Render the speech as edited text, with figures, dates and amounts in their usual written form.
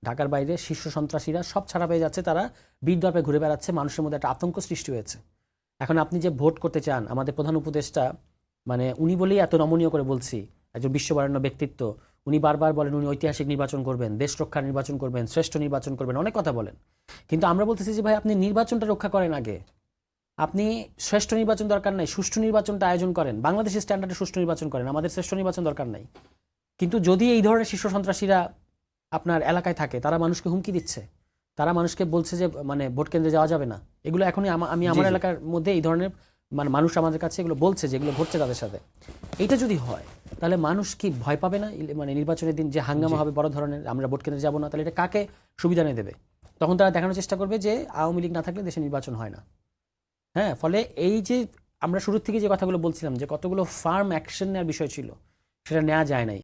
ঢাকার বাইরে শীর্ষ সন্ত্রাসীরা সব ছাড়া পেয়ে যাচ্ছে, তারা বীরদর্পে ঘুরে বেড়াচ্ছে, মানুষের মধ্যে একটা আতঙ্ক সৃষ্টি হয়েছে। এখন আপনি যে ভোট করতে চান, আমাদের প্রধান উপদেষ্টা মানে উনি বলেই এত নমনীয় করে বলছি, একজন বিশ্ববরেণ্য ব্যক্তিত্ব, উনি বারবার বলেন উনি ঐতিহাসিক নির্বাচন করবেন, দেশ রক্ষার নির্বাচন করবেন, শ্রেষ্ঠ নির্বাচন করবেন, অনেক কথা বলেন। কিন্তু আমরা বলতেছি যে ভাই আপনি নির্বাচনটা রক্ষা করেন আগে। আপনি শ্রেষ্ঠ নির্বাচন দরকার নাই, সুষ্ঠু নির্বাচনটা আয়োজন করেন, বাংলাদেশের স্ট্যান্ডার্ডে সুষ্ঠু নির্বাচন করেন, আমাদের শ্রেষ্ঠ নির্বাচন দরকার নাই। কিন্তু যদি এই ধরনের শীর্ষ সন্ত্রাসীরা আপনার এলাকায় থাকে, তারা মানুষকে হুমকি দিচ্ছে, তারা মানুষকে বলছে যে মানে ভোট কেন্দ্রে যাওয়া যাবে না, এগুলো এখনই আমি আমার এলাকার মধ্যে এই ধরনের মানে মানুষ আমাদের কাছে এগুলো বলছে, যেগুলো ঘটছে তাদের সাথে। এইটা যদি হয় তাহলে মানুষ কি ভয় পাবে না? মানে নির্বাচনের দিন যে হাঙ্গামা হবে বড় ধরনের, আমরা ভোট কেন্দ্রে যাবো না, তাহলে এটা কাকে সুবিধা নিয়ে দেবে? তখন তারা দেখানোর চেষ্টা করবে যে আওয়ামী লীগ না থাকলে দেশে নির্বাচন হয় না। হ্যাঁ, ফলে এই যে আমরা শুরুর থেকে যে কথাগুলো বলছিলাম যে কতগুলো ফার্ম অ্যাকশন নেওয়ার বিষয় ছিল, সেটা নেওয়া যায় নাই।